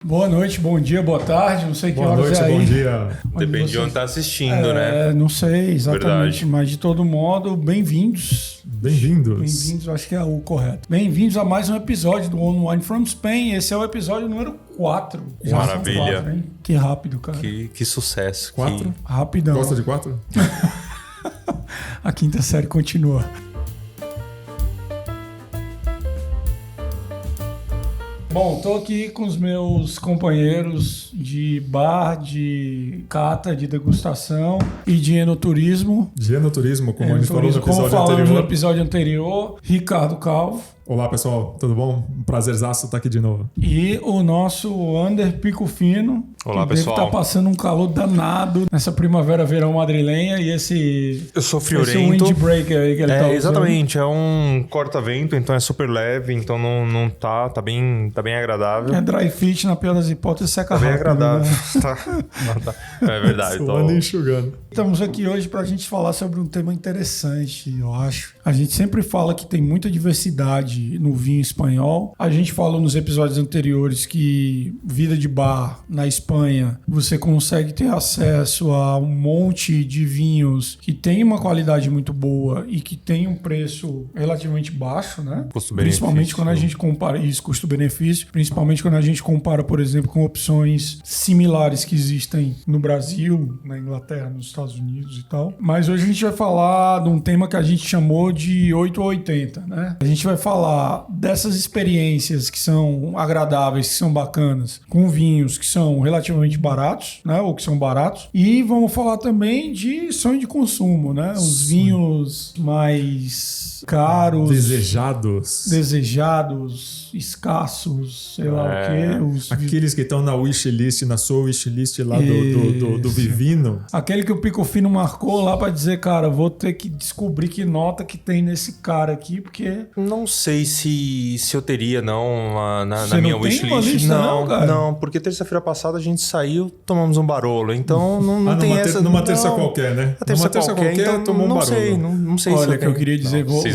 Boa noite, bom dia, boa tarde, não sei que boa horas noite, é aí. Bom dia. Depende de onde tá assistindo, né? Não sei exatamente, Verdade. mas de todo modo, bem-vindos. Bem-vindos. Bem-vindos, acho que é o correto. Bem-vindos a mais um episódio do On Wine from Spain. Esse é o episódio número 4. Já são Maravilha. 4, hein? Que rápido, cara. Que sucesso. 4? Rapidão. Gosta de 4? A quinta série continua. Bom, tô aqui com os meus companheiros de bar, de cata, de degustação e de enoturismo. De enoturismo, como a gente falou no Como episódio falamos no anterior. episódio anterior, Ricardo Calvo. Olá, pessoal, tudo bom? Um prazerzaço estar aqui de novo. E o nosso Ander Pico Fino. Olá, que pessoal. Deve estar passando um calor danado nessa primavera-verão madrilenha e esse... Eu sou Esse friorento. windbreaker aí que ele tá usando. Exatamente, é um corta-vento, então é super leve, então não tá bem agradável. É dry fit, na pior das hipóteses, seca Tá bem rápido, agradável. né? Tá. É verdade. Suando e enxugando. Estamos aqui hoje para a gente falar sobre um tema interessante, eu acho. A gente sempre fala que tem muita diversidade no vinho espanhol. A gente falou nos episódios anteriores que vida de bar na Espanha, você consegue ter acesso a um monte de vinhos que tem uma qualidade muito boa e que tem um preço relativamente baixo, né? Custo-benefício. Principalmente quando a gente compara isso, custo-benefício, principalmente quando a gente compara, por exemplo, com opções similares que existem no Brasil, na Inglaterra, nos Estados Unidos e tal. Mas hoje a gente vai falar de um tema que a gente chamou de 8 ou 80, né? A gente vai falar dessas experiências que são agradáveis, que são bacanas, com vinhos que são relativamente baratos, né? Ou que são baratos. E vamos falar também de sonho de consumo, né? Os vinhos mais caros, desejados, escassos, sei lá o quê. Aqueles que estão na wishlist, na sua wishlist lá do Vivino. Aquele que o Pico Fino marcou lá pra dizer, cara, vou ter que descobrir que nota que tem nesse cara aqui, porque... Não sei se eu teria, não, na Você minha não tem uma wishlist. lista, não, cara? Não, porque terça-feira passada a gente saiu, tomamos um Barolo. Então não tem essa... Numa terça qualquer, né? Numa terça qualquer, então, tomou um não Barolo. sei, não sei se Olha, eu que eu tenho. queria dizer, Não,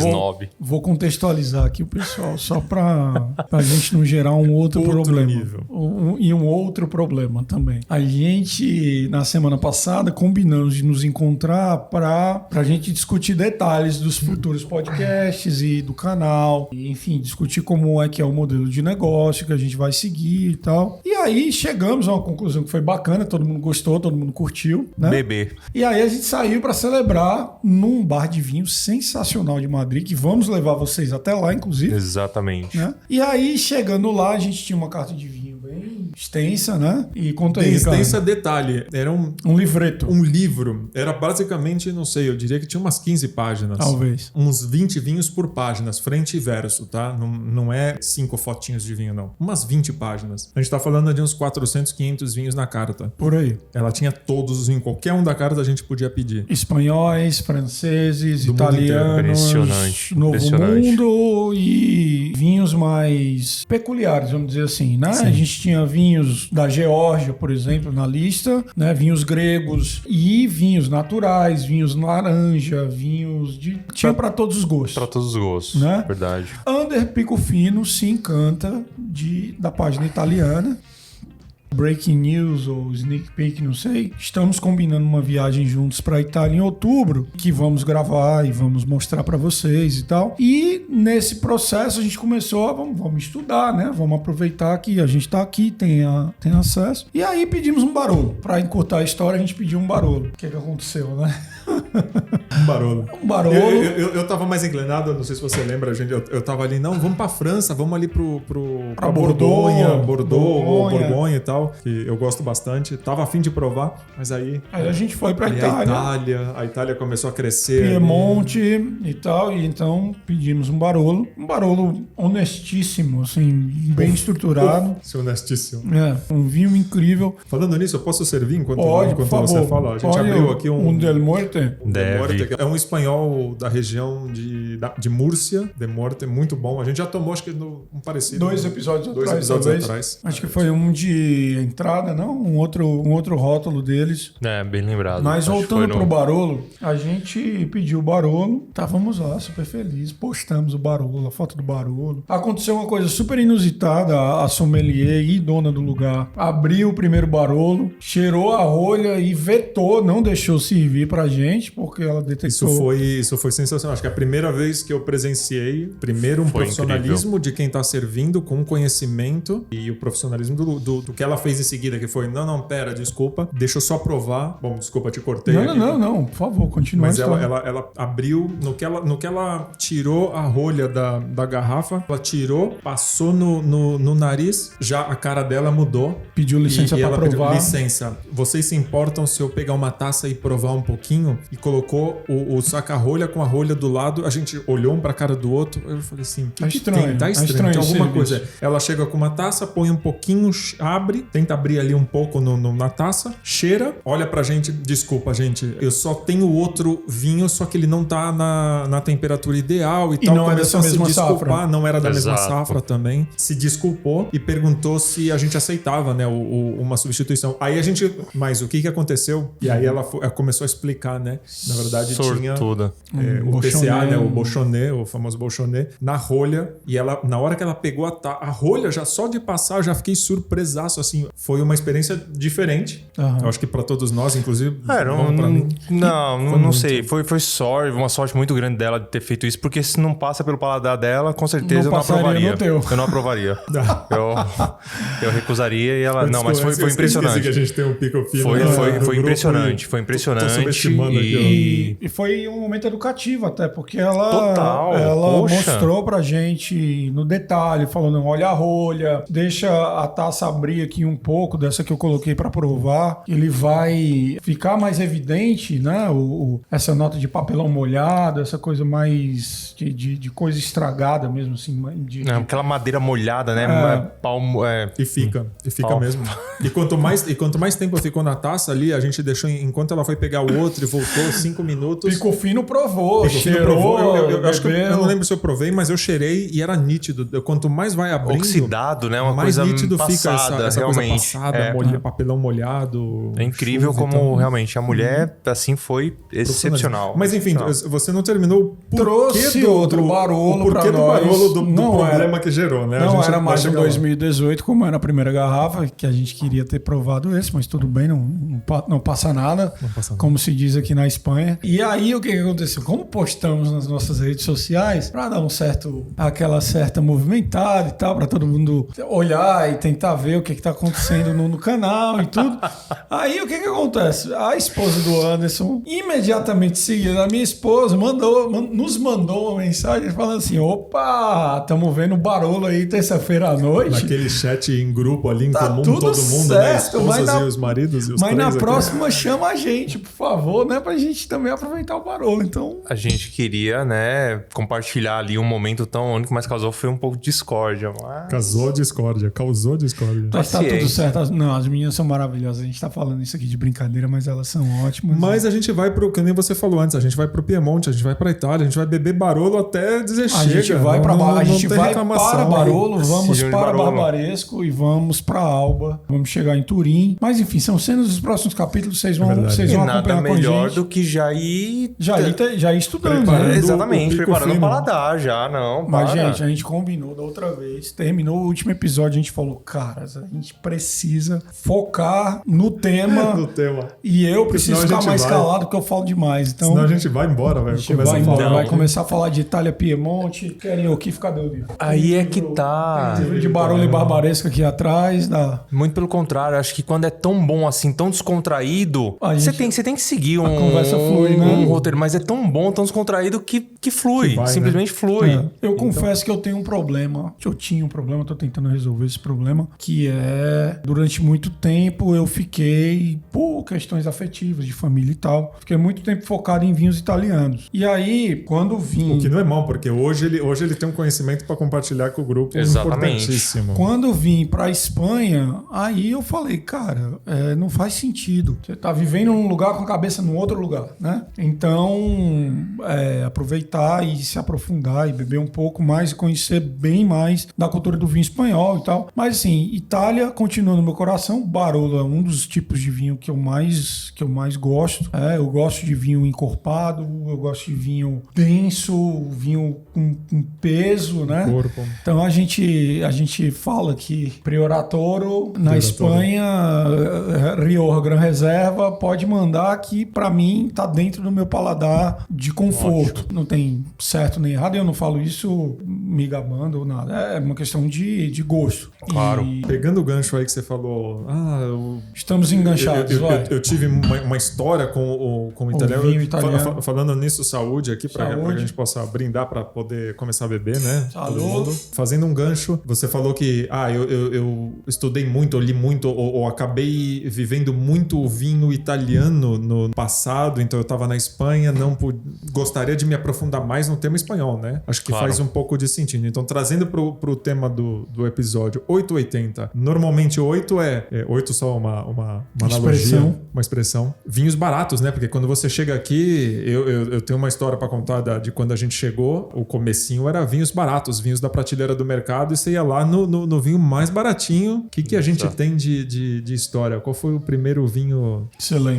vou contextualizar aqui o pessoal, só pra gente não gerar um outro problema. Nível. E um outro problema também. A gente, na semana passada, combinamos de nos encontrar pra gente discutir detalhes dos futuros podcasts e do canal. E, enfim, discutir como é que é o modelo de negócio que a gente vai seguir e tal. E aí chegamos a uma conclusão que foi bacana, todo mundo gostou, todo mundo curtiu, né? Bebê. E aí a gente saiu pra celebrar num bar de vinho sensacional de Madrid, que vamos levar vocês até lá, inclusive. Exatamente. Né? E aí, chegando lá, a gente tinha uma carta de vinho bem extensa, né? E conta aí, cara. Extensa detalhe. Era Um livreto. um livro. Era basicamente, não sei, eu diria que tinha umas 15 páginas. Talvez. Uns 20 vinhos por páginas, frente e verso, tá? Não é 5 fotinhos de vinho, não. Umas 20 páginas. A gente tá falando de uns 400, 500 vinhos na carta. Por aí. Ela tinha todos os vinhos. Qualquer um da carta a gente podia pedir. Espanhóis, franceses, Do mundo inteiro. italianos, Impressionante, Novo impressionante. Mundo e vinhos mais peculiares, vamos dizer assim, né? Sim. A gente tinha vinhos da Geórgia, por exemplo, na lista, né? Vinhos gregos e vinhos naturais, vinhos laranja, vinhos de... Tinha para todos os gostos. Pra todos os gostos. Né? Verdade. Ander Pico Fino se encanta da página italiana. Breaking News ou Sneak Peek, não sei. Estamos combinando uma viagem juntos para a Itália em outubro, que vamos gravar e vamos mostrar para vocês e tal. E nesse processo a gente começou a vamos estudar, né? Vamos aproveitar que a gente tá aqui, tem acesso. E aí pedimos um Barolo. Para encurtar a história, a gente pediu um Barolo. O que aconteceu, né? Um Barolo. Um Barolo. Eu tava mais inclinado, não sei se você lembra, gente. Eu tava ali, não, vamos pra França, vamos ali pra Bordeaux, Bordeaux ou Borgonha e tal, que eu gosto bastante. Tava afim de provar, mas aí Aí a gente foi pra aí Itália. a Itália começou a crescer. Piemonte e tal, e então pedimos um Barolo honestíssimo, assim, bem estruturado. Ser honestíssimo. Um vinho incrível. Falando nisso, eu posso servir enquanto Por favor. você fala? A gente Pode, abriu aqui um Del Muerte. Deve. É um espanhol da região de de Múrcia, de Morte, muito bom. A gente já tomou, acho que um parecido. Dois episódios atrás. Acho que foi um de entrada, não? Um outro rótulo deles. Bem lembrado. Mas voltando pro Barolo, a gente pediu o Barolo, estávamos lá super felizes, postamos o Barolo, a foto do Barolo. Aconteceu uma coisa super inusitada, a sommelier e dona do lugar abriu o primeiro Barolo, cheirou a rolha e vetou, não deixou servir pra gente, porque ela detectou... Isso foi sensacional. Acho que é a primeira vez que eu presenciei, primeiro, um profissionalismo incrível de quem tá servindo com conhecimento e o profissionalismo do que ela fez em seguida, que foi, não, pera, desculpa, deixa eu só provar. Bom, desculpa, te cortei. Não, por favor, continua. Mas ela abriu, no que ela tirou a rolha da garrafa, ela tirou, passou no nariz, já a cara dela mudou. Pediu licença pra provar. Pediu, licença, vocês se importam se eu pegar uma taça e provar um pouquinho? E colocou o saca-rolha com a rolha do lado, a gente olhou um pra cara do outro, eu falei assim, tá estranho, tem alguma coisa. Ela chega com uma taça, põe um pouquinho, abre, tenta abrir ali um pouco na taça, cheira, olha pra gente, desculpa, gente, eu só tenho outro vinho, só que ele não tá na temperatura ideal e tal. Não é dessa mesma safra. Não era da mesma safra também. Se desculpou e perguntou se a gente aceitava, né, uma substituição. Aí a gente... Mas o que aconteceu? E aí ela começou a explicar, né? Na verdade tinha o PCA, né, o Bolchonnet, o famoso Bolchonnet, na rolha. E ela, na hora que ela pegou a rolha, já só de passar, eu já fiquei surpresaço, assim. Foi uma experiência diferente. Eu acho que pra todos nós, inclusive. Pra mim. Não sei. Foi uma sorte muito grande dela de ter feito isso, porque se não passa pelo paladar dela, com certeza eu não aprovaria. Eu não aprovaria. Eu recusaria e ela... Não, mas foi impressionante. Que a gente tem um pico fino. Foi impressionante. Foi impressionante. E foi um momento educativo até, porque ela mostrou pra gente no detalhe, falando, olha a rolha, deixa a taça abrir aqui um pouco dessa que eu coloquei pra provar. Ele vai ficar mais evidente, né? Essa nota de papelão molhado, essa coisa mais de coisa estragada mesmo, assim. Aquela madeira molhada, né? E fica mesmo. E quanto mais tempo ficou na taça ali, a gente deixou, enquanto ela foi pegar o outro e voltou 5 minutos. Pico fino provou, cheirou. Eu acho que eu não lembro se eu provei, mas eu cheirei e era nítido. Quanto mais vai abrindo, oxidado, né? Uma mais coisa nítido passada, fica essa realmente. Coisa passada, papelão molhado. É incrível como realmente a mulher, assim, foi excepcional. Mas enfim, você não terminou o trouxe outro Barolo pra nós. Barolo do problema que gerou, né? Não era mais um 2018, como era a primeira garrafa, que a gente queria ter provado esse, mas tudo bem, não passa nada, como se diz aqui na Espanha. E aí, o que aconteceu? Como postamos nas nossas redes sociais, pra dar aquela certa movimentada e tal, pra todo mundo olhar e tentar ver o que tá acontecendo no canal e tudo. Aí, o que acontece? A esposa do Anderson, imediatamente seguida da minha esposa, nos mandou uma mensagem falando assim, opa, estamos vendo o Barolo aí terça-feira à noite. Naquele chat em grupo ali, em tá comum, tudo todo mundo, certo, né? Esposas e os maridos e os Mas na aqui. próxima chama a gente, por favor, né? Pra gente também aproveitar o Barolo, então... A gente queria, né, compartilhar ali um momento tão único, mas causou foi um pouco de discórdia. Causou discórdia. Mas tá tudo certo. Não, as meninas são maravilhosas. A gente tá falando isso aqui de brincadeira, mas elas são ótimas. Mas a gente vai pro, que nem você falou antes, a gente vai pro Piemonte, a gente vai pra Itália, a gente vai beber Barolo até dizer chega. A gente vai para Barolo, vamos para Barolo. Barbaresco e vamos para Alba. Vamos chegar em Turim. Mas enfim, são cenas dos próximos capítulos, vocês vão acompanhar nada com a melhor gente. do que já ir estudando, preparando, né? Exatamente, preparando fino. o paladar já, não. Mas, gente, a gente combinou da outra vez. Terminou o último episódio, a gente falou, caras, a gente precisa focar no tema. E eu preciso ficar mais calado porque eu falo demais. Então, senão a gente vai embora, velho. Vai começar a falar de Itália, Piemonte. Querem o que ficar doido? Aí é que tá. De Barolo e Barbaresco aqui atrás. Muito pelo contrário, acho que quando é tão bom assim, tão descontraído, você tem que seguir um conversa flui, né? um roteiro, mas é tão bom, tão descontraído que flui, que vai, simplesmente flui. Eu confesso que eu tenho um problema, que eu tinha um problema, tô tentando resolver esse problema, que é, durante muito tempo eu fiquei, por questões afetivas, de família e tal, fiquei muito tempo focado em vinhos italianos. E aí, quando vim... O que não é mal, porque hoje ele tem um conhecimento para compartilhar com o grupo. Exatamente. Importantíssimo. Quando vim pra Espanha, aí eu falei, cara, não faz sentido. Você tá vivendo num lugar com a cabeça num outro lugar, né? Então, aproveitar sentar e se aprofundar e beber um pouco mais e conhecer bem mais da cultura do vinho espanhol e tal. Mas assim, Itália continua no meu coração. Barolo é um dos tipos de vinho que eu mais gosto. Eu gosto de vinho encorpado, eu gosto de vinho denso, vinho com peso, né? Corpo. Então a gente fala que Priorat Toro na Espanha, Rioja Gran Reserva, pode mandar que pra mim tá dentro do meu paladar de conforto. Ótimo. Não tem certo nem errado, eu não falo isso me gabando ou nada. É uma questão de gosto. Claro. Pegando o gancho aí que você falou, estamos enganchados. Eu tive uma história com o italiano. Falando nisso, saúde aqui, para que a gente possa brindar para poder começar a beber, né? Saúde. Fazendo um gancho, você falou que eu estudei muito, eu li muito, ou acabei vivendo muito vinho italiano no passado, então eu estava na Espanha, gostaria de me aprofundar mais no tema espanhol, né? Acho que faz um pouco de sentido. Então, trazendo pro tema do episódio, 880. Normalmente 8 é 8 só uma analogia, uma expressão. Vinhos baratos, né? Porque quando você chega aqui, eu tenho uma história para contar de quando a gente chegou, o comecinho era vinhos baratos, vinhos da prateleira do mercado, e você ia lá no vinho mais baratinho. O que a gente tem de história? Qual foi o primeiro vinho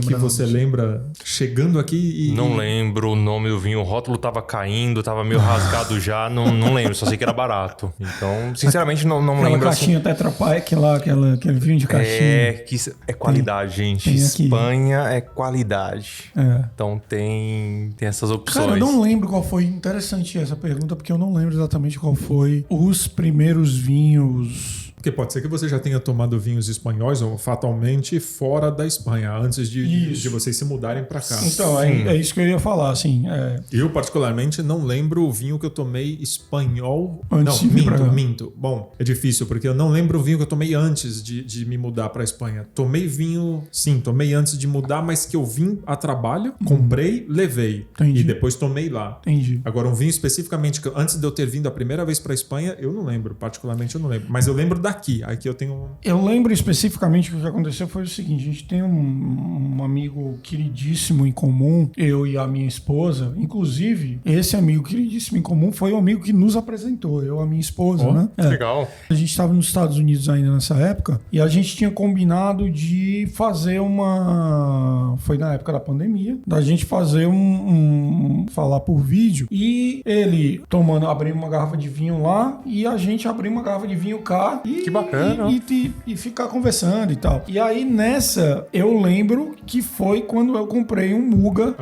que você lembra chegando aqui? Não lembro o nome do vinho, o rótulo tava caindo, tava meio rasgado já, não lembro, só sei que era barato. Então, sinceramente, não lembro. Aquela caixinha Tetra Pak lá, aquele vinho de caixinha. É qualidade, gente. Espanha é qualidade. Então tem essas opções. Cara, eu não lembro qual foi. Interessante essa pergunta, porque eu não lembro exatamente qual foi os primeiros vinhos. Porque pode ser que você já tenha tomado vinhos espanhóis ou fatalmente fora da Espanha, antes de vocês se mudarem para cá. Então, é isso que eu ia falar, assim. Eu, particularmente, não lembro o vinho que eu tomei espanhol. Antes minto. Bom, é difícil, porque eu não lembro o vinho que eu tomei antes de me mudar para a Espanha. Tomei vinho, sim, tomei antes de mudar, mas que eu vim a trabalho, comprei, levei. Entendi. E depois tomei lá. Entendi. Agora, um vinho especificamente, que antes de eu ter vindo a primeira vez para a Espanha, eu não lembro, particularmente eu não lembro. Mas eu lembro daqui. Aqui eu tenho... Eu lembro especificamente que o que aconteceu foi o seguinte. A gente tem um amigo queridíssimo em comum, eu e a minha esposa. Inclusive, esse amigo queridíssimo em comum foi o amigo que nos apresentou, eu e a minha esposa, né? Legal. A gente estava nos Estados Unidos ainda nessa época e a gente tinha combinado de fazer foi na época da pandemia, da gente fazer falar por vídeo, e ele abriu uma garrafa de vinho lá e a gente abriu uma garrafa de vinho cá e que bacana. E ficar conversando e tal. E aí nessa, eu lembro que foi quando eu comprei um Muga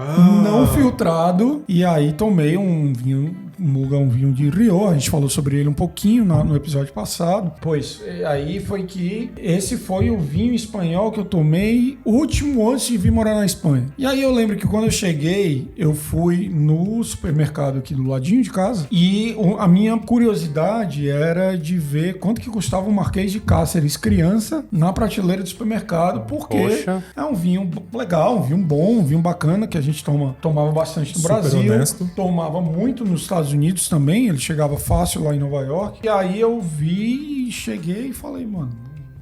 não filtrado, e aí tomei um vinho Muga, um vinho de Rio. A gente falou sobre ele um pouquinho no episódio passado. Pois, aí foi que esse foi o vinho espanhol que eu tomei último antes de vir morar na Espanha. E aí eu lembro que quando eu cheguei, eu fui no supermercado aqui do ladinho de casa, e a minha curiosidade era de ver quanto que custava um Marquês de Cáceres criança na prateleira do supermercado, porque é um vinho legal, um vinho bom, um vinho bacana, que a gente tomava bastante no Brasil. Honesto. Tomava muito nos Estados Unidos também, ele chegava fácil lá em Nova York. E aí eu vi, cheguei e falei, mano,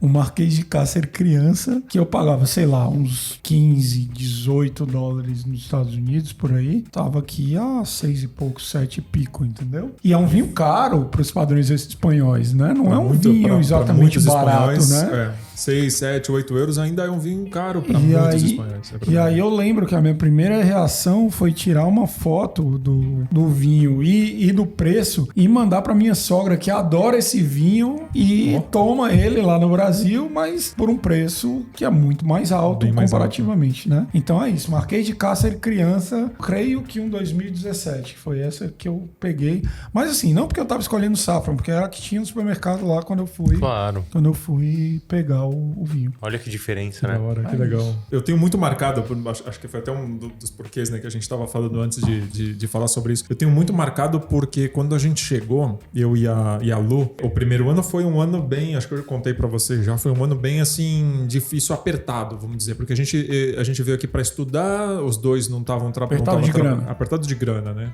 o Marquês de Cáceres criança, que eu pagava, sei lá, uns 15, 18 dólares nos Estados Unidos, por aí, tava aqui a 6 e pouco, 7 e pico, entendeu? E é um vinho caro para os padrões espanhóis, né? Não é um vinho exatamente barato, né? 6, 7, 8 euros ainda é um vinho caro para muitos espanhóis. E aí eu lembro que a minha primeira reação foi tirar uma foto do vinho e do preço e mandar para minha sogra, que adora esse vinho e toma ele lá no Brasil, mas por um preço que é muito mais alto comparativamente, né? Então é isso. Marquês de Cáceres criança, creio que 2017. Foi essa que eu peguei. Mas assim, não porque eu tava escolhendo Safran, porque era a que tinha no supermercado lá quando eu fui. Claro. Quando eu fui pegar o vinho. Olha que diferença, né? Que legal. Eu tenho muito marcado, acho que foi até um dos porquês, né, que a gente estava falando antes de falar sobre isso. Eu tenho muito marcado porque quando a gente chegou, eu e a Lu, o primeiro ano foi um ano bem, acho que eu contei pra você já, foi um ano bem assim, difícil, apertado, vamos dizer, porque a gente veio aqui pra estudar, os dois não estavam trabalhando. Apertado de grana, né?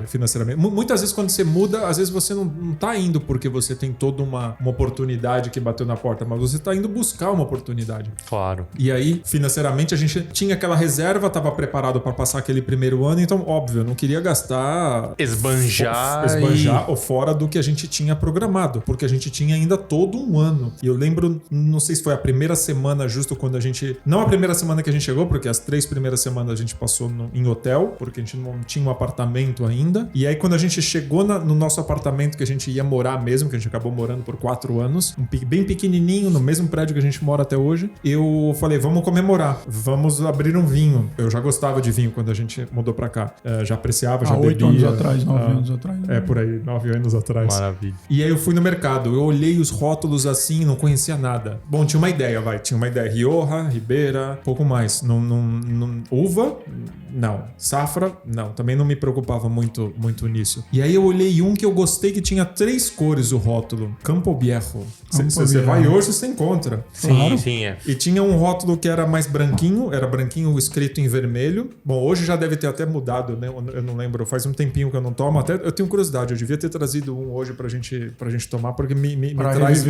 Financeiramente. Muitas vezes quando você muda, às vezes você não tá indo porque você tem toda uma oportunidade que bateu na porta, mas você tá indo buscar uma oportunidade. Claro. E aí, financeiramente, a gente tinha aquela reserva, estava preparado para passar aquele primeiro ano, então, óbvio, eu não queria gastar... Esbanjar ou fora do que a gente tinha programado, porque a gente tinha ainda todo um ano. E eu lembro, não sei se foi a primeira semana, justo quando a gente... Não a primeira semana que a gente chegou, porque as 3 primeiras semanas a gente passou em hotel, porque a gente não tinha um apartamento ainda. E aí, quando a gente chegou no nosso apartamento, que a gente ia morar mesmo, que a gente acabou morando por 4 anos, bem pequenininho, no mesmo prédio que a gente mora até hoje, eu falei, vamos comemorar, vamos abrir um vinho. Eu já gostava de vinho quando a gente mudou pra cá. Já apreciava, já bebia. 8 anos atrás, 9 anos atrás. É, por aí, 9 anos atrás. Maravilha. E aí eu fui no mercado, eu olhei os rótulos assim, não conhecia nada. Bom, tinha uma ideia, tinha uma ideia. Rioja, Ribeira, pouco mais. Uva? Não. Safra? Não. Também não me preocupava muito nisso. E aí eu olhei um que eu gostei, que tinha 3 cores o rótulo. Campo Viejo. Você vai hoje, você encontra. Sim, claro. sim, é. E tinha um rótulo que era mais branquinho, era branquinho escrito em vermelho. Bom, hoje já deve ter até mudado, né? Eu não lembro, faz um tempinho que eu não tomo. Até eu tenho curiosidade, eu devia ter trazido um hoje pra gente tomar, porque me traz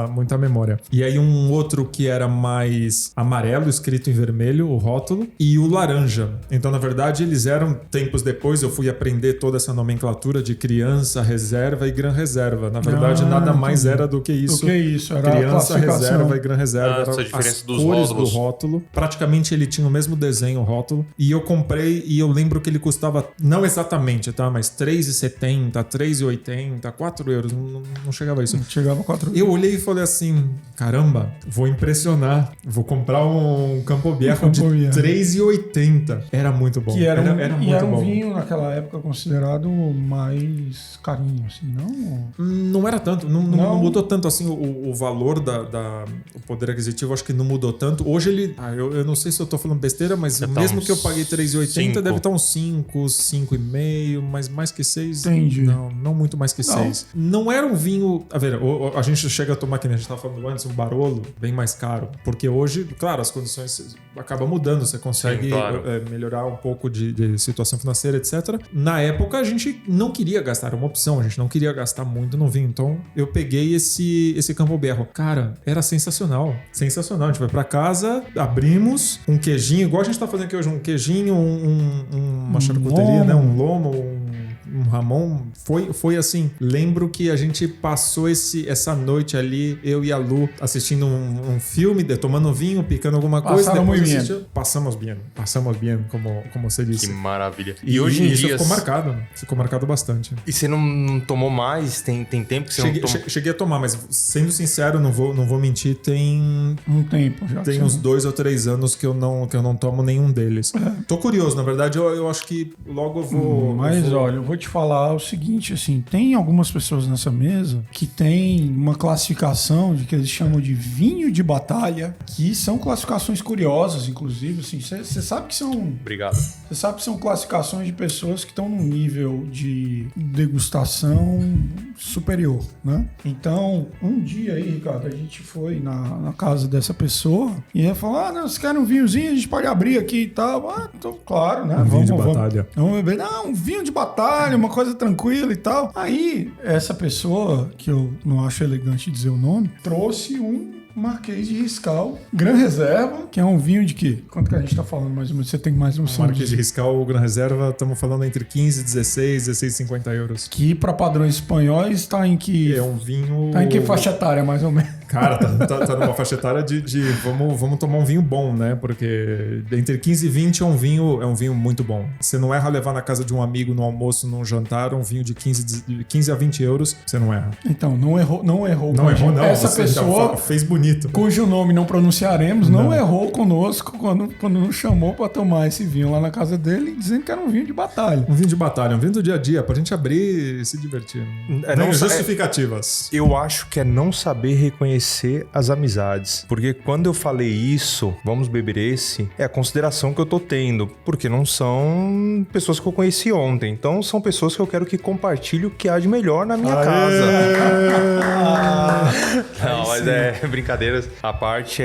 muita memória. E aí um outro que era mais amarelo, escrito em vermelho, o rótulo, e o laranja. Então, na verdade, eles eram, tempos depois, eu fui aprender toda essa nomenclatura de criança, reserva e gran reserva. Na verdade, nada mais era do que isso. Era criança, reserva e gran reserva. Essa diferença as dos cores rótulos. do rótulo. Praticamente ele tinha o mesmo desenho, o rótulo. E eu comprei, e eu lembro que ele custava, não exatamente, tá? Mas R$3,70, R$3,80, 4 euros. Não chegava a isso. Não chegava a 4 euros. Eu olhei e falei assim, caramba, vou impressionar. Vou comprar um Campo Viejo de R$3,80. Era muito bom. Era muito um bom. Vinho naquela época considerado mais carinho, assim, não? Não era tanto, não mudou tanto assim o valor o poder aquisitivo, acho que não mudou tanto. Hoje ele, eu não sei se eu tô falando besteira, mas mesmo que eu paguei R$3,80, deve estar uns 5, 5,5, mas mais que 6. Entendi. Não muito mais que 6. Não era um vinho, a gente chega a tomar, que a gente tava falando antes, um Barolo, bem mais caro, porque hoje, claro, as condições acabam mudando, você consegue melhorar um pouco de situação financeira, etc. Na época, a gente não queria gastar, era uma opção, a gente não queria gastar muito no vinho, então eu peguei esse Campo Viejo. Cara, era sensacional. Sensacional. A gente vai pra casa, abrimos um queijinho, igual a gente tá fazendo aqui hoje, um queijinho, uma charcuteria, né? Um lomo, um Ramon. Foi assim. Lembro que a gente passou essa noite ali, eu e a Lu, assistindo um filme, tomando vinho, picando alguma coisa. Passamos bem, como você disse. Que maravilha. E hoje em dia ficou marcado bastante. E você não tomou mais? Tem tempo que você não tomou? Cheguei a tomar, mas sendo sincero, não vou mentir, tem um tempo já. Tem uns 2 ou 3 anos que eu não tomo nenhum deles. Tô curioso, na verdade, eu acho que logo eu vou... Mas olha, eu vou te falar o seguinte, assim, tem algumas pessoas nessa mesa que tem uma classificação de que eles chamam de vinho de batalha, que são classificações curiosas, inclusive, assim, você sabe que são... Obrigado. Você sabe que são classificações de pessoas que estão num nível de degustação superior, né? Então, um dia aí, Ricardo, a gente foi na casa dessa pessoa e ela falou, não, vocês querem um vinhozinho? A gente pode abrir aqui e tal. Então, claro, né? Vinho de batalha. Vamos beber. Não, um vinho de batalha, uma coisa tranquila e tal. Aí, essa pessoa, que eu não acho elegante dizer o nome, trouxe um Marquês de Riscal, Gran Reserva, que é um vinho de quê? Quanto que a gente tá falando mais ou menos? Você tem mais noção disso? Marquês de Riscal, Gran Reserva, estamos falando entre 15, 16, 16,50 euros. Que para padrões espanhóis tá em que... É um vinho... Tá em que faixa etária, mais ou menos? Cara, tá numa faixa etária de vamos tomar um vinho bom, né? Porque entre 15 e 20 é um vinho muito bom. Você não erra levar na casa de um amigo no almoço, num jantar, um vinho de 15 a 20 euros, você não erra. Então, não errou. Não. Essa pessoa fez bonito. Cujo nome não pronunciaremos, não errou conosco quando nos chamou para tomar esse vinho lá na casa dele, dizendo que era um vinho de batalha. Um vinho de batalha, um vinho do dia a dia, pra gente abrir e se divertir. Não justificativas. Eu acho que é não saber reconhecer as amizades. Porque quando eu falei isso, vamos beber esse, é a consideração que eu tô tendo. Porque não são pessoas que eu conheci ontem. Então são pessoas que eu quero que compartilhem o que há de melhor na minha casa. Não, mas é brincadeiras. A parte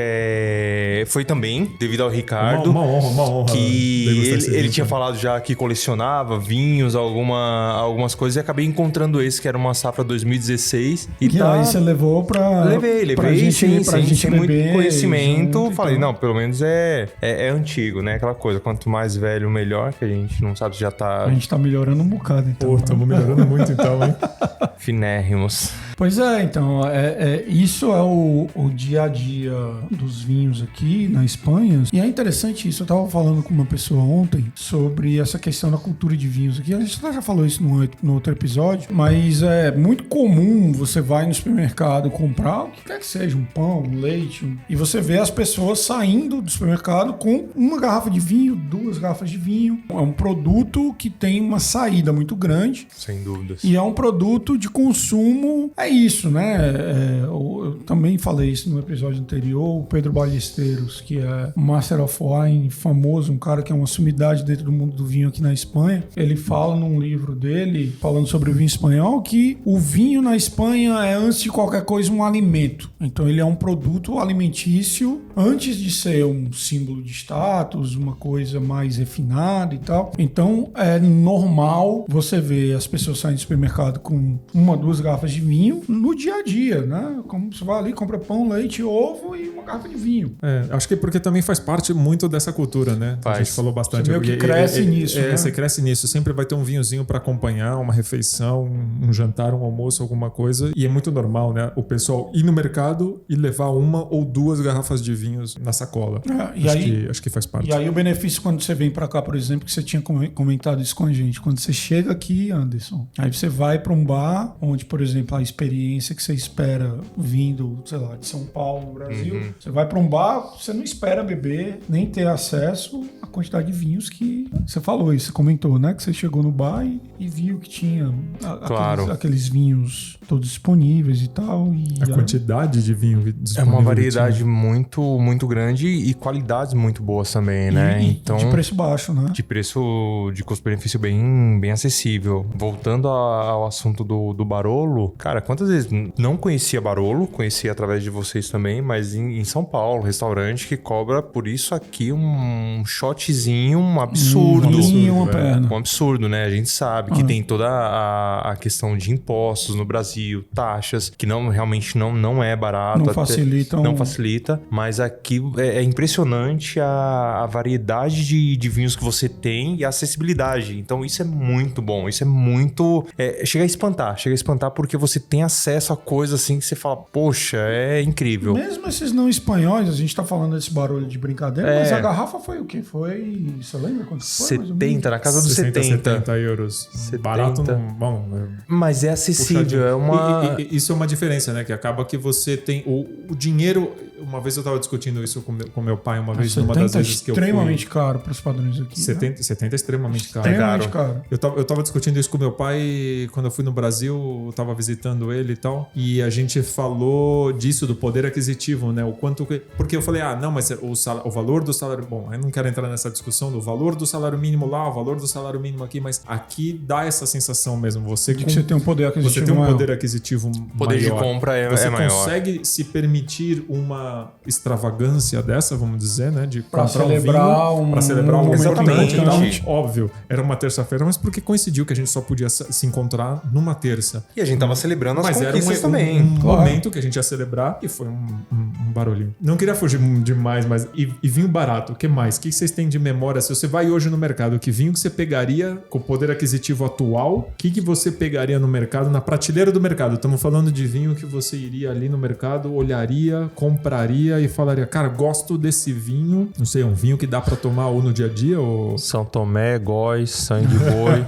foi também devido ao Ricardo. Uma honra. Que ele tinha falado já que colecionava vinhos, algumas coisas, e acabei encontrando esse, que era uma safra 2016. E aí você levou pra... Levei. levei sem muito conhecimento. Falei, não, pelo menos é antigo, né? Aquela coisa, quanto mais velho, melhor, que a gente não sabe se já tá... A gente tá melhorando um bocado, então. Pô, estamos melhorando muito, então, hein? Finérrimos. Pois é, então, isso é o dia a dia dos vinhos aqui na Espanha. E é interessante isso, eu tava falando com uma pessoa ontem sobre essa questão da cultura de vinhos aqui. A gente já falou isso no outro episódio, mas é muito comum você vai no supermercado comprar o que quer que seja, um pão, um leite, e você vê as pessoas saindo do supermercado com uma garrafa de vinho, 2 garrafas de vinho. É um produto que tem uma saída muito grande. Sem dúvidas. E é um produto de consumo, é isso, né? Eu também falei isso no episódio anterior, o Pedro Ballesteros, que é Master of Wine, famoso, um cara que é uma sumidade dentro do mundo do vinho aqui na Espanha. Ele fala num livro dele, falando sobre o vinho espanhol, que o vinho na Espanha é, antes de qualquer coisa, um alimento. Então ele é um produto alimentício, antes de ser um símbolo de status, uma coisa mais refinada e tal. Então é normal você ver as pessoas saindo do supermercado com 1, 2 garrafas de vinho no dia a dia, né? Como você vai ali, compra pão, leite, ovo e uma garrafa de vinho. Acho que porque também faz parte muito dessa cultura, né? A gente falou bastante. Você meio que cresce nisso, né? Você cresce nisso. Sempre vai ter um vinhozinho para acompanhar uma refeição, um jantar, um almoço, alguma coisa. E é muito normal, né? O pessoal ir no mercado e levar 1 ou 2 garrafas de vinhos na sacola. Acho que faz parte. E aí o benefício quando você vem para cá, por exemplo, que você tinha comentado isso com a gente. Quando você chega aqui, Anderson, aí você vai para um bar onde, por exemplo, a experiência que você espera vindo, sei lá, de São Paulo, no Brasil, você vai para um bar, você não espera beber, nem ter acesso à quantidade de vinhos que você falou, isso, você comentou, né? Que você chegou no bar e viu que tinha aqueles vinhos todos disponíveis e tal. E a quantidade de vinho disponível. É uma variedade muito, muito grande e qualidades muito boas também, né? Então, de preço baixo, né? De custo-benefício bem acessível. Voltando ao assunto do Barolo, cara, quantas vezes não conhecia Barolo, conhecia através de vocês também, mas em São Paulo, restaurante que cobra por isso aqui um shotzinho, um absurdo. Um absurdo, né? A gente sabe que tem toda a questão de impostos no Brasil, taxas, que realmente não é barato. Não facilita, mas aqui é impressionante a variedade de vinhos que você tem e a acessibilidade. Então isso é muito bom, isso é muito... Chega a espantar porque você tem acesso a coisas assim que você fala, poxa, é incrível. Mesmo esses não espanhóis, a gente tá falando desse barulho de brincadeira, mas a garrafa foi o quê? Você lembra quanto foi? 70, na casa dos 70 euros. 70. Barato não... Bom, mas é acessível, é uma... Isso é uma diferença, né? Que acaba que você tem... O dinheiro... Uma vez eu tava discutindo isso com meu pai, uma vez numa das vezes que eu fui... extremamente caro para os padrões aqui. 70 é extremamente caro. Extremamente caro. Eu tava discutindo isso com meu pai quando eu fui no Brasil, eu tava visitando ele e tal, e a gente falou disso, do poder aquisitivo, né? O quanto... Porque eu falei, não, mas o valor do salário... Bom, eu não quero entrar nessa discussão do valor do salário mínimo lá, o valor do salário mínimo aqui, mas aqui dá essa sensação mesmo. Você tem um poder aquisitivo Você tem um poder aquisitivo maior. Poder de compra é maior. Você consegue se permitir uma extravagância dessa, vamos dizer, né? De pra celebrar um momento importante. Então, óbvio, era uma terça-feira, mas porque coincidiu que a gente só podia se encontrar numa terça. E a gente tava celebrando as conquistas também. Um momento que a gente ia celebrar e foi um barulhinho. Não queria fugir demais, mas... E vinho barato, o que mais? O que vocês têm de memória? Se você vai hoje no mercado, que vinho que você pegaria com o poder aquisitivo atual? O que você pegaria no mercado, na prateleira do mercado? Estamos falando de vinho que você iria ali no mercado, olharia, compraria e falaria, cara, gosto desse vinho. Não sei, um vinho que dá pra tomar ou no dia a dia ou... São Tomé, Góis, Sangue de Boi.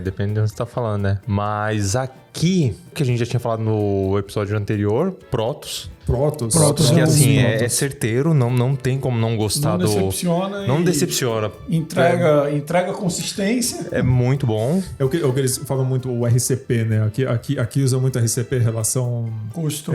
Depende de onde você tá falando, né? Mas aqui, que a gente já tinha falado no episódio anterior, Protos, que assim, é certeiro, não tem como não gostar do... Não decepciona. Entrega consistência. É muito bom. É o que eles falam muito, o RCP, né? Aqui usa muito RCP, relação... Custo...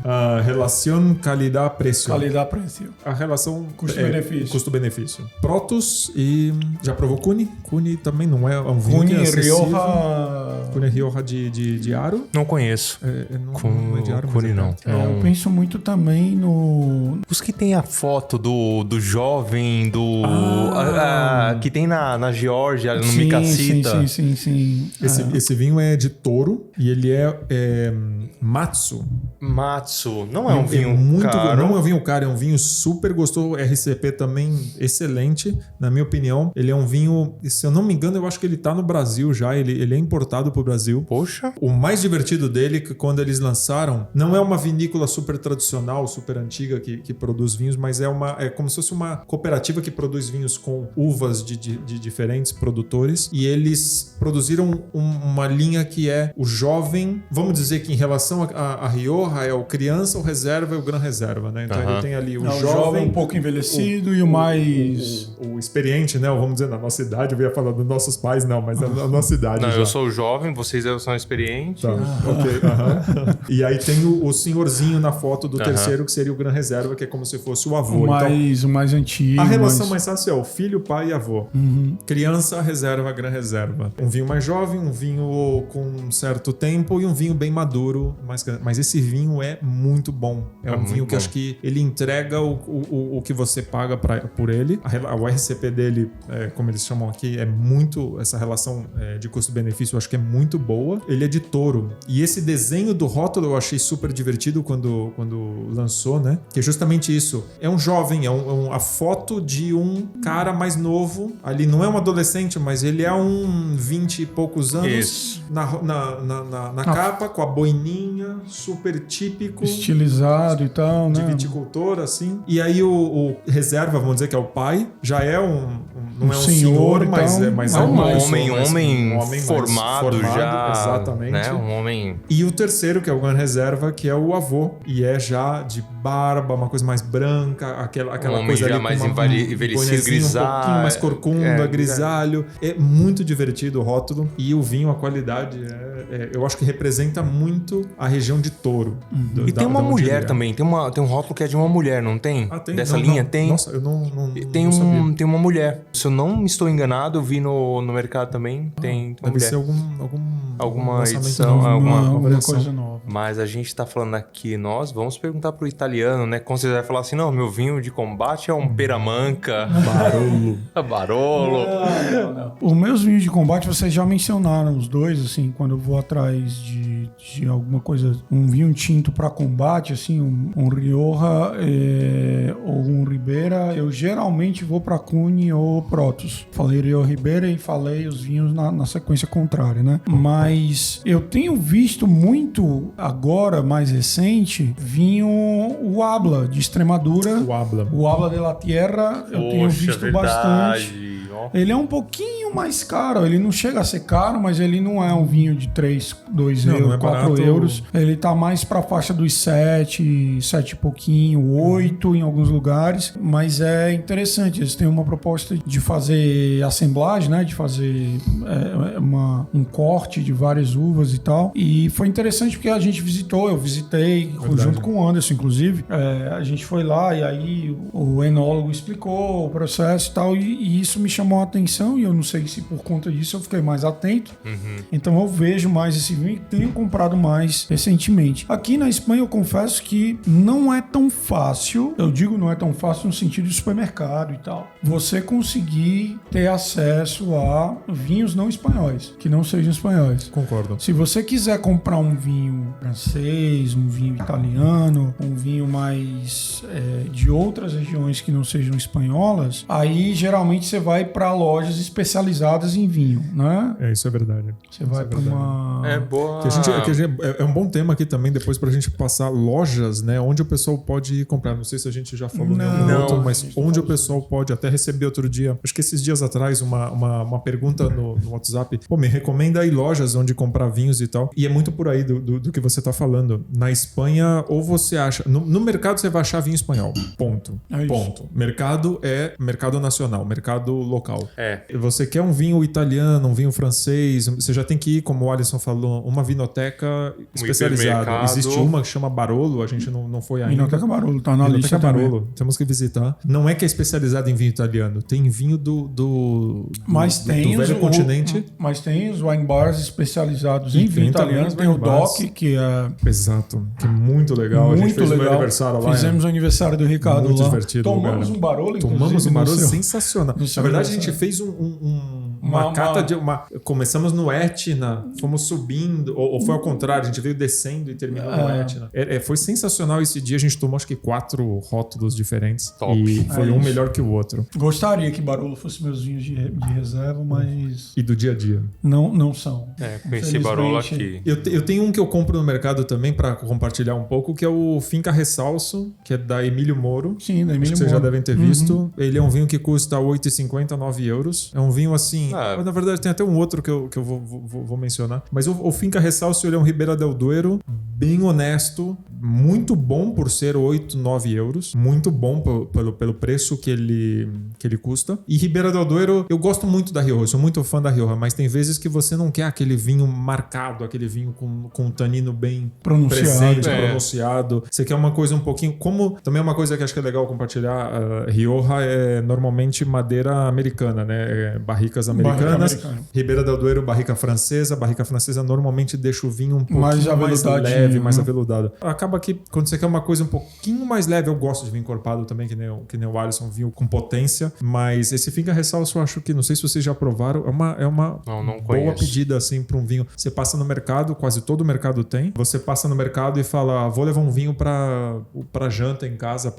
a relação qualidade-preço. Qualidade-preço. A relação... Custo-benefício. Custo-benefício. Protos e... Já provou Cuni? Cuni também não é um vinho Cuni, que é acessível. Rioja... Cunha Rioja de Aro. Não conheço. Não é de Aro, Cunha não. Eu penso muito também no... Os que tem a foto do jovem, que tem na Geórgia, no Micacita. Sim. Esse vinho é de Toro e ele é Matsu. Não é um vinho muito caro. Não é um vinho caro, é um vinho super gostoso. RCP também excelente, na minha opinião. Ele é um vinho, se eu não me engano, eu acho que ele tá no Brasil já. Ele é importado pro Brasil. Poxa. O mais divertido dele, que quando eles lançaram, não é uma vinícola super tradicional, super antiga que produz vinhos, mas é como se fosse uma cooperativa que produz vinhos com uvas de diferentes produtores. E eles produziram uma linha que é o jovem, vamos dizer que em relação a Rioja é o criança, o reserva e o gran reserva, né? Então ele tem ali o jovem um pouco envelhecido e o mais... O experiente, né? Vamos dizer, na nossa idade, eu ia falar dos nossos pais, não, mas na nossa idade. Não, já. eu sou jovem, vocês são experientes. Tá, ok. E aí tem o senhorzinho na foto do terceiro, que seria o gran reserva, que é como se fosse o avô. O mais antigo. A relação mais fácil é o filho, pai e avô. Criança, reserva, gran reserva. Um vinho mais jovem, um vinho com um certo tempo e um vinho bem maduro. Mas esse vinho é muito bom. É um vinho que acho que ele entrega o que você paga por ele. O RCP dele, como eles chamam aqui, é muito... Essa relação de custo-benefício eu acho que é muito boa. Ele é de Toro. E esse desenho do rótulo eu achei super divertido quando lançou, né? Que é justamente isso. É um jovem, a foto de um cara mais novo. Ali não é um adolescente, mas ele é um 20 e poucos anos. Isso. Na capa, com a boininha, super típico. Estilizado e tal, né? De viticultor, assim. E aí o reserva, vamos dizer que é o pai, já é não é um senhor, mas é um homem formado já. Exatamente. Né? Um homem... E o terceiro, que é o gran reserva, que é o avô. E é já de barba, uma coisa mais branca, aquela coisa já ali mais envelhecido, grisalho. Um pouquinho mais corcunda, grisalho. É muito divertido o rótulo. E o vinho, a qualidade, eu acho que representa muito a região de Toro. E tem uma mulher também. Tem um rótulo que é de uma mulher, não tem? Tem? Dessa linha? Tem. Nossa, eu não sabia. Tem uma mulher. Se eu não me estou enganado, eu vi no mercado também. Tem uma deve mulher. Ser alguma edição, alguma coisa nova. Mas a gente tá falando aqui, nós vamos perguntar pro italiano, né? Quando você vai falar assim, não, meu vinho de combate é um Peramanca. Barolo. Não. Os meus vinhos de combate, vocês já mencionaram os dois, assim, quando eu vou atrás de alguma coisa, um vinho tinto para combate, assim, um Rioja ou um Ribera, eu geralmente vou para Cunha ou Protos. Falei Rioja Ribera e falei os vinhos na sequência contrária, né? Mas eu tenho visto muito, agora, mais recente, vinho o Habla, de Extremadura. O Habla de la Tierra, eu tenho visto bastante. Ele é um pouquinho mais caro, ele não chega a ser caro, mas ele não é um vinho de 2 euros, 4 euros. Ele tá mais pra faixa dos 7 e pouquinho, 8 em alguns lugares, mas é interessante, eles têm uma proposta de fazer assemblagem, né, de fazer um corte de várias uvas e tal, e foi interessante porque a gente eu visitei, junto com o Anderson, inclusive, a gente foi lá e aí o enólogo explicou o processo e tal, e isso me chamou a atenção, e eu não sei se por conta disso eu fiquei mais atento. Então eu vejo mais esse vinho e tenho comprado mais recentemente. Aqui na Espanha eu confesso que não é tão fácil, eu digo não é tão fácil no sentido de supermercado e tal, você conseguir ter acesso a vinhos não espanhóis, que não sejam espanhóis. Concordo. Se você quiser comprar um vinho francês, um vinho italiano, um vinho mais de outras regiões que não sejam espanholas, aí geralmente você vai para lojas especializadas em vinho, né? Isso é verdade. Você vai para uma... boa. É um bom tema aqui também, depois pra gente passar lojas, né? Onde o pessoal pode ir comprar. Não sei se a gente já falou outro, mas onde o pessoal pode até receber outro dia. Acho que esses dias atrás, uma pergunta no WhatsApp. Me recomenda aí lojas onde comprar vinhos e tal. E é muito por aí do que você tá falando. Na Espanha, ou você acha... No mercado você vai achar vinho espanhol. Ponto. É Ponto. Mercado é mercado nacional, mercado local. É. Você quer um vinho italiano, um vinho francês, você já tem que ir, como o Alisson falou, uma vinoteca especializada. Existe uma que chama Barolo, a gente não foi ainda. Vinoteca Barolo, tá na lista Barolo, temos que visitar. Não é que é especializada em vinho italiano, tem vinho do velho continente. Mas tem os wine bars especializados em vinho italiano. Tem o DOC, que é... Exato, que é muito legal. Muito a gente fez legal. O aniversário lá. Fizemos o aniversário do Ricardo muito lá. Divertido. Tomamos um Barolo, inclusive. Tomamos um Barolo sensacional. Na verdade, a gente fez uma cata de... Começamos no Etna, fomos subindo, ou foi ao contrário, a gente veio descendo e terminou no Etna. Foi sensacional esse dia, a gente tomou acho que 4 rótulos diferentes. Top. E foi um melhor que o outro. Gostaria que Barolo fosse meus vinhos de reserva, mas... E do dia a dia. Não são. Conheci Barolo aqui. Eu tenho um que eu compro no mercado também para compartilhar um pouco, que é o Finca Ressalso, que é da Emílio Moro. Sim, da Emílio Moro. Vocês já devem ter visto. Ele é um vinho que custa 8,50, 9 euros. É um vinho assim... Na verdade, tem até um outro que eu vou mencionar. Mas o Finca Ressalso, ele é um Ribeira del Duero, bem honesto, muito bom por ser 8, 9 euros. Muito bom pelo preço que ele custa. E Ribeira del Duero, eu gosto muito da Rioja, sou muito fã da Rioja, mas tem vezes que você não quer aquele vinho marcado, aquele vinho com um tanino bem pronunciado. Você quer uma coisa um pouquinho... Como também é uma coisa que acho que é legal compartilhar, Rioja é normalmente madeira americana, né? Barricas americanas. Ribeira del Duero, barrica francesa. Barrica francesa normalmente deixa o vinho um pouquinho mais leve, mais aveludado. Acaba que quando você quer uma coisa um pouquinho mais leve, eu gosto de vinho encorpado também, que nem o Alisson, vinho com potência, mas esse Finca Ressalso eu acho que, não sei se vocês já provaram, é uma boa pedida assim para um vinho. Você passa no mercado, quase todo mercado tem, você passa no mercado e fala, vou levar um vinho para janta em casa,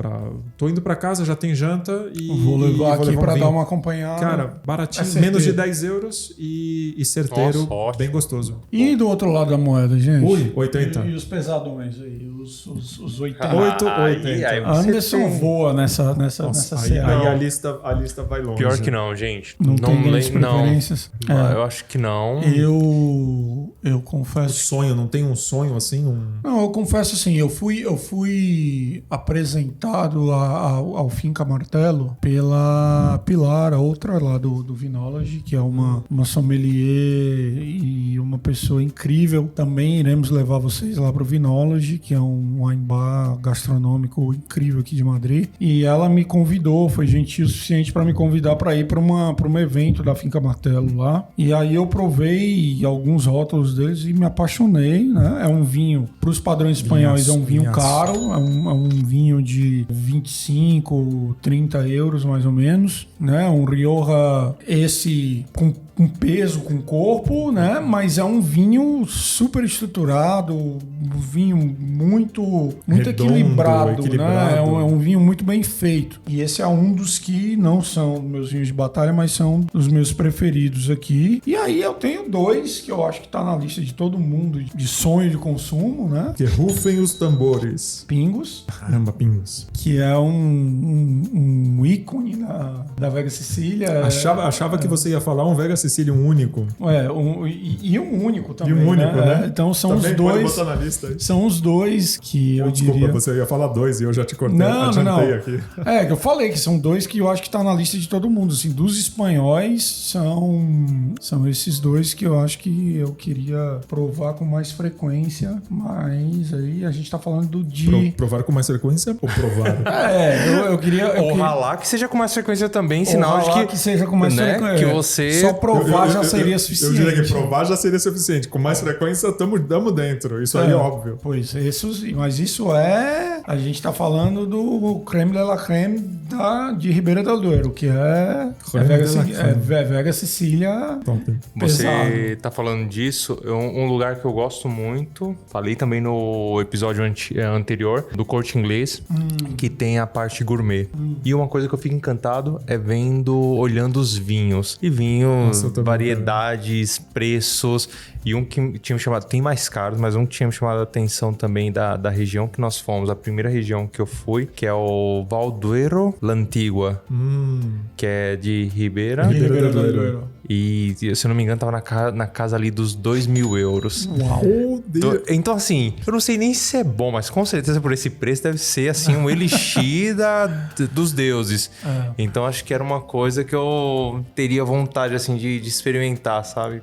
tô indo para casa, já tem janta e vou levar aqui para dar uma acompanhada. Cara, baratinho, menos de 10 euros e certeiro. Nossa, bem gostoso. E do outro lado da moeda, gente? 80. E os pesadões aí, os 80. 80. Anderson voa nessa aí a lista vai longe. Pior que não, gente. Não tem grandes preferências? Eu acho que não. Eu confesso... O sonho, não tem um sonho assim? Não, eu confesso assim, eu fui apresentado ao Finca Martello pela Pilar, a outra lá do Vinology, que é uma sommelier e uma pessoa incrível. Também iremos levar vocês lá pro Vinology, que é um wine bar gastronômico incrível aqui de Madrid. E ela me convidou, foi gentil o suficiente para me convidar para ir para um evento da Finca Martello lá. E aí eu provei alguns rótulos deles e me apaixonei, né? É um vinho, para os padrões espanhóis, é um vinho caro, é um vinho de 25, 30 euros mais ou menos, né? Um Rioja, esse com peso, com corpo, né? Mas é um vinho super estruturado, um vinho muito redondo, equilibrado, né? É um vinho muito bem feito. E esse é um dos que não são meus vinhos de batalha, mas são os meus preferidos aqui. E aí eu tenho 2 que eu acho que tá na lista de todo mundo de sonho de consumo, né? Que rufem os tambores. Pingus. Caramba, Pingus. Que é um ícone da Vega Sicília. Achava que você ia falar um Vega Sicília único. E um único também. E um único, né? Então são também os dois. Pode botar na lista aí. São os dois que eu diria. Desculpa, você ia falar 2 e eu já te cortei. Adiantei aqui. Que eu falei que são 2 que eu acho que tá na lista de todo mundo. Assim, dos espanhóis são esses 2 que eu acho que eu queria provar com mais frequência. Mas aí a gente tá falando provar com mais frequência ou provar? eu queria. Ralar que seja com mais frequência também, sinal de que seja com mais frequência. Que você. Só provar já seria suficiente. Eu diria que provar já seria suficiente. Com mais frequência, estamos dentro. Isso aí é óbvio. Pois, mas isso é... A gente tá falando do creme de la creme de Ribeira del Duero, que é Vega Sicília. Você tá falando disso, um lugar que eu gosto muito, falei também no episódio anterior, do Corte Inglês, que tem a parte gourmet. E uma coisa que eu fico encantado é olhando os vinhos. E vinhos, variedades preços. E um que tinha me chamado, tem mais caros, mas um que tinha me chamado a atenção também da região que nós fomos. A primeira região que eu fui, que é o Valduero La Antigua, que é de Ribeira do Duero. E, se eu não me engano, tava na casa ali dos 2.000 euros. Uau! Então, assim, eu não sei nem se é bom, mas com certeza por esse preço deve ser, assim, um elixir dos deuses. Então, acho que era uma coisa que eu teria vontade, assim, de experimentar, sabe?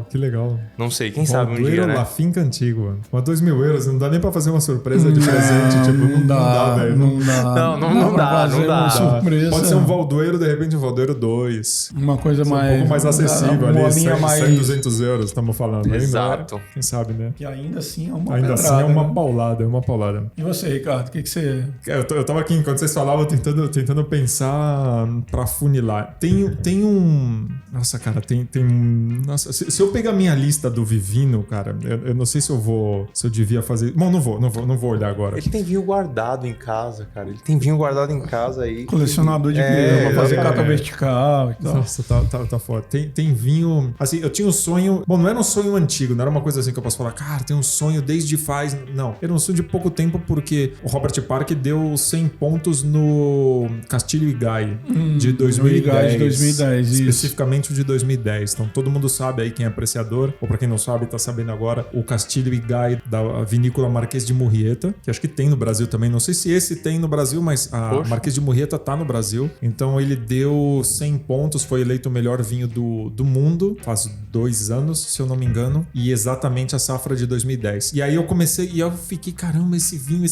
Que legal. Não sei, quem sabe um dia, né? La Finca Antigua. Mas 2.000 euros, não dá nem pra fazer uma surpresa de presente. Tipo, não dá, velho. Não dá. Não dá. Surpresa. Pode ser um Valduero, de repente um Valduero 2. Uma coisa mais... Um pouco mais acessível ali, 100, mais... 100, 200 euros, estamos falando. Exato. Ainda, quem sabe, né? Que ainda assim é uma Ainda pedrada, assim é uma né? paulada, é uma paulada. E você, Ricardo, o que você... Eu tava aqui, enquanto vocês falavam, tentando pensar pra funilar. Tem um... Nossa, cara, tem um... Nossa, se eu pegar minha lista do Vivino, cara, eu não sei se eu devia fazer... Bom, não vou olhar agora. Ele tem vinho guardado em casa, cara. Ele tem vinho guardado em casa aí. Colecionador de vinho, pra fazer cata vertical e tal. Nossa, tá foda. Tem vinho... Assim, eu tinha um sonho... Bom, não era um sonho antigo, não era uma coisa assim que eu posso falar, cara, tem um sonho desde faz... Não, era um sonho de pouco tempo porque o Robert Park deu 100 pontos no Castilho Igai de 2010. 2010, especificamente o de 2010. Então todo mundo sabe aí quem é apreciador, ou pra quem não sabe, tá sabendo agora, o Castilho Igai da vinícola Marquês de Murrieta, que acho que tem no Brasil também. Não sei se esse tem no Brasil, mas a Marquês de Murrieta tá no Brasil. Então ele deu 100 pontos, foi eleito o melhor vinho do mundo, faz 2 anos, se eu não me engano, e exatamente a safra de 2010. E aí eu comecei, e eu fiquei, caramba, esse vinho,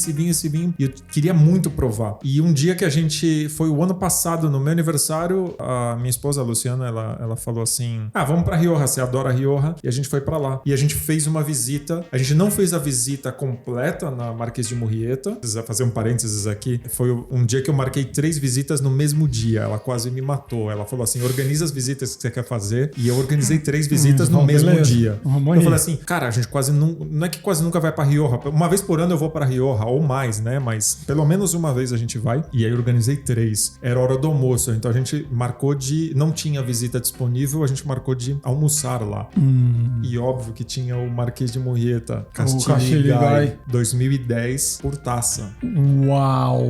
e eu queria muito provar. E um dia que a gente, foi o ano passado, no meu aniversário, a minha esposa, a Luciana, ela falou assim, vamos pra Rioja, você adora Rioja, e a gente foi pra lá. E a gente fez uma visita, a gente não fez a visita completa na Marquês de Murrieta, precisa fazer um parênteses aqui, foi um dia que eu marquei 3 visitas no mesmo dia, ela quase me matou, ela falou assim, organiza as visitas que você quer fazer, e eu organizei 3 visitas no mesmo dia. Eu falei assim, cara, a gente quase não é que quase nunca vai pra Rioja, uma vez por ano eu vou pra Rioja, ou mais, né, mas pelo menos uma vez a gente vai, e aí eu organizei 3, era hora do almoço, então a gente marcou não tinha visita disponível, a gente marcou de almoçar lá. E óbvio que tinha o Marquês de Murrieta, Castilho Igai 2010 por taça. Uau.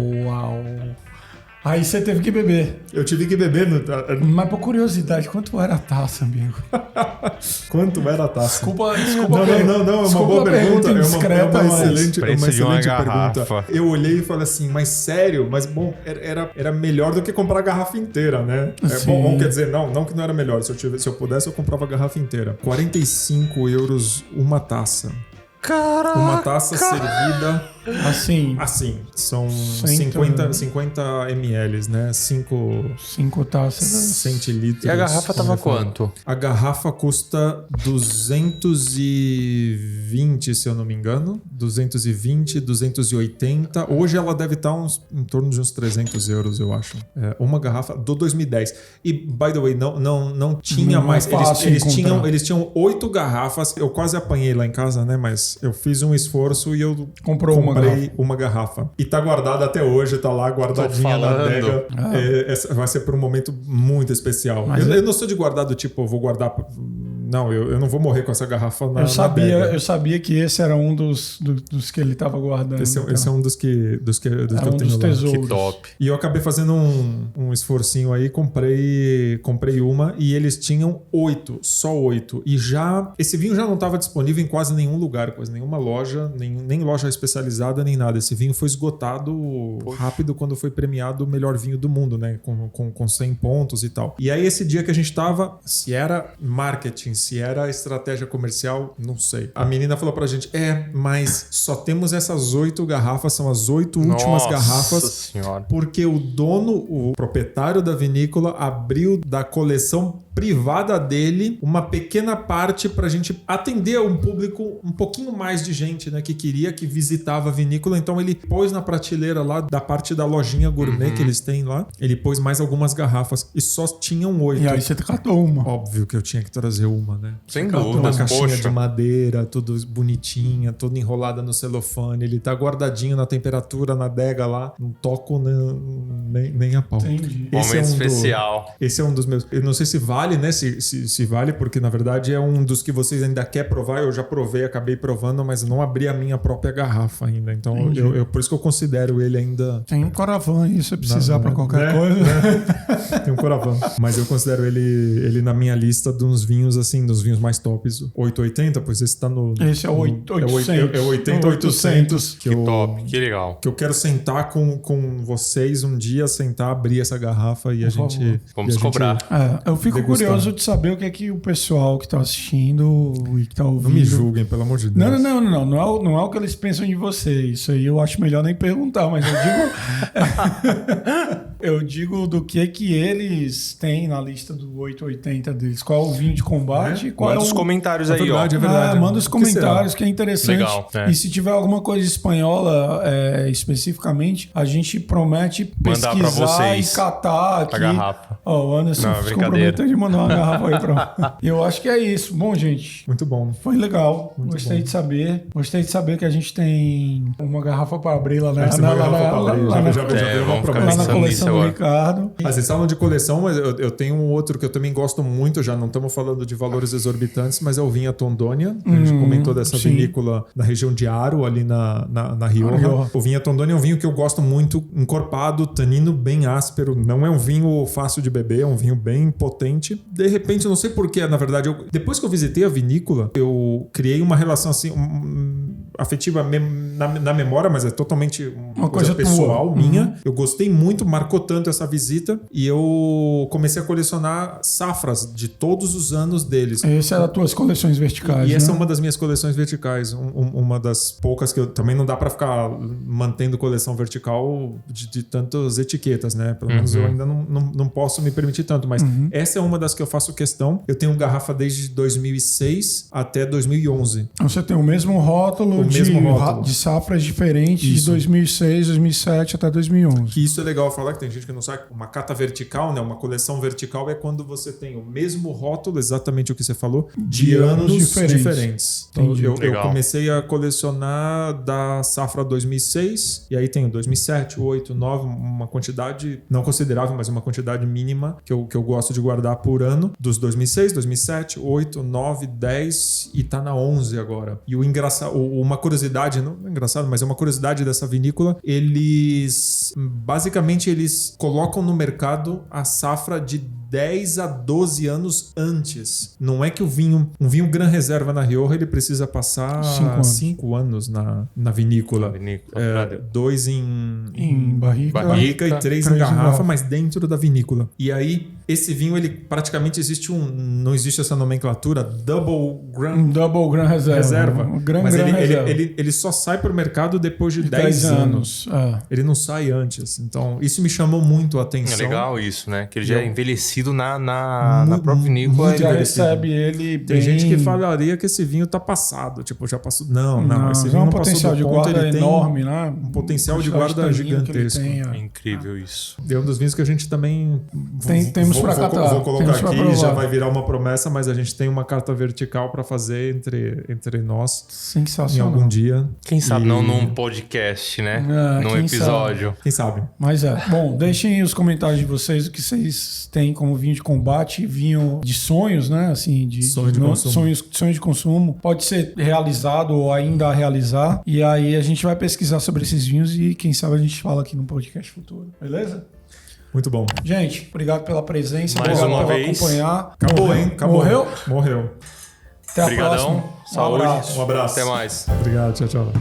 Aí você teve que beber. Eu tive que beber. Mas por curiosidade, quanto era a taça, amigo? Quanto era a taça? Desculpa. Não, é uma boa pergunta. É uma excelente pergunta. Eu olhei e falei assim, mas sério? Mas bom, era melhor do que comprar a garrafa inteira, né? Bom, quer dizer, não que não era melhor. Se eu pudesse, eu comprava a garrafa inteira. 45 euros uma taça. Caraca! Uma taça servida... Assim, são 50 ml, né? 5 taças. Centilitros. E a garrafa tava quanto? A garrafa custa 220, se eu não me engano. 220, 280. Hoje ela deve estar em torno de uns 300 euros, eu acho. Uma garrafa do 2010. E, by the way, não tinha mais. Eles tinham 8 garrafas. Eu quase apanhei lá em casa, né? Mas eu fiz um esforço e eu comprei uma garrafa. E tá guardada até hoje, tá lá guardadinha na adega. Vai ser por um momento muito especial. Eu não sou de guardar do tipo, eu vou guardar... Não, eu não vou morrer com essa garrafa na adega. Eu sabia que esse era um dos que ele tava guardando. Esse é um dos que eu tenho lá. Tesouros. Que top. E eu acabei fazendo um esforcinho aí, comprei uma e eles tinham 8, só 8. E esse vinho já não estava disponível em quase nenhum lugar, quase nenhuma loja, nem loja especializada, nem nada. Esse vinho foi esgotado rápido quando foi premiado o melhor vinho do mundo, né? Com 100 pontos e tal. E aí esse dia que a gente tava, se era marketing, se era estratégia comercial, não sei. A menina falou pra gente, mas só temos essas 8 garrafas, são as 8 últimas garrafas. Senhora. Porque o proprietário da vinícola abriu da coleção privada dele uma pequena parte pra gente atender um público, um pouquinho mais de gente, né, que visitava a vinícola. Então ele pôs na prateleira lá da parte da lojinha gourmet que eles têm lá, ele pôs mais algumas garrafas e só tinham 8. E aí você catou uma. Óbvio que eu tinha que trazer uma, né? Sem dúvida. Uma caixinha de madeira, tudo bonitinha, toda enrolada no celofane. Ele tá guardadinho na temperatura, na adega lá. Não toco Nem a pau. Entendi. Momento especial. Esse é um dos meus... Eu não sei se vale, né? Se vale, porque na verdade é um dos que vocês ainda quer provar. Eu já provei, acabei provando, mas não abri a minha própria garrafa ainda. Então, por isso que eu considero ele ainda... Tem um Coravã aí, se precisar pra qualquer coisa. Tem um Coravã. Mas eu considero ele na minha lista de uns vinhos, assim, dos vinhos mais tops. 880, pois esse tá no... Esse é o 800. É o 80-800. Que top, que legal. Que eu quero sentar com vocês um dia, sentar, abrir essa garrafa e a gente... Vamos cobrar. Eu fico curioso de saber o que é que o pessoal que tá assistindo e que tá ouvindo... Não me julguem, pelo amor de Deus. Não é o que eles pensam de você. Isso aí eu acho melhor nem perguntar, mas eu digo... eu digo do que eles têm na lista do 880 deles. Qual é o vinho de combate? Qual manda os comentários aí, ó. É verdade. Manda os comentários, que é interessante. Legal, E se tiver alguma coisa espanhola especificamente, a gente promete pesquisar e catar aqui. A garrafa. O Anderson se comprometeu de mandar uma garrafa aí pra... Eu acho que é isso. Bom, gente. Muito bom. Foi legal. Gostei de saber. Gostei de saber que a gente tem uma garrafa para abrir lá na coleção do Ricardo. Mas vocês falam de coleção, mas eu tenho um outro que eu também gosto muito, já não estamos falando de valores exorbitantes, mas é o vinho Tondônia. A gente comentou dessa vinícola na região de Aro, ali na Rioja. O vinho Tondônia é um vinho que eu gosto muito, encorpado, tanino bem áspero. Não é um vinho fácil de beber, é um vinho bem potente. De repente, eu não sei porquê, na verdade, depois que eu visitei a vinícola, eu criei uma relação assim, afetiva na memória, mas é totalmente uma coisa pessoal minha. Eu gostei muito, marcou tanto essa visita e eu comecei a colecionar safras de todos os anos deles. Essa é das tuas coleções verticais, E essa é uma das minhas coleções verticais. Uma das poucas que eu também não dá pra ficar mantendo coleção vertical de tantas etiquetas, né? Pelo menos eu ainda não posso me permitir tanto, mas essa é uma das que eu faço questão. Eu tenho garrafa desde 2006 até 2011. Você tem o mesmo rótulo de safras diferentes de 2006, 2007 até 2011. Que isso é legal falar, que tem gente que não sabe. Uma cata vertical, né? Uma coleção vertical é quando você tem o mesmo rótulo, exatamente o que você falou, de anos diferentes. Então, eu comecei a colecionar da safra 2006 e aí tenho 2007, 8, 9, uma quantidade não considerável, mas uma quantidade mínima que eu gosto de guardar por ano, dos 2006, 2007, 8, 9, 10 e tá na 11 agora. E o engraçado, uma curiosidade, não é engraçado, mas é uma curiosidade dessa vinícola, eles colocam no mercado a safra de 10 a 12 anos antes. Não é que um vinho Gran Reserva na Rioja, ele precisa passar 5 anos na vinícola. 2 em barrica e 3 em garrafa, mas dentro da vinícola. E aí, esse vinho, ele praticamente não existe essa nomenclatura, Double Gran Reserva. Mas ele só sai pro mercado depois de 10 anos. Ele não sai antes. Então, isso me chamou muito a atenção. É legal isso, né? Que ele já é envelhecido na própria vinícola. Já recebe ele bem... Tem gente que falaria que esse vinho tá passado. Tipo, já passou... Não. Esse vinho não potencial de guarda ele enorme, né? Um potencial de guarda gigantesco. É incrível isso. É um dos vinhos que a gente também... Temos pra catar. Vou colocar aqui, já vai virar uma promessa, mas a gente tem uma carta vertical pra fazer entre nós. Sensacional. Em algum dia. Quem sabe não num podcast, né? Num episódio. Quem sabe? Mas Bom, deixem os comentários de vocês o que vocês têm como vinho de combate, vinho de sonhos, né? Assim, sonho de consumo. Pode ser realizado ou ainda a realizar. E aí a gente vai pesquisar sobre esses vinhos e quem sabe a gente fala aqui no podcast futuro. Beleza? Muito bom. Gente, obrigado pela presença. Mais obrigado uma por vez. acompanhar. Acabou, hein? Morreu? Morreu. Até a próxima. Saúde. Um abraço. Até mais. Obrigado. Tchau, tchau.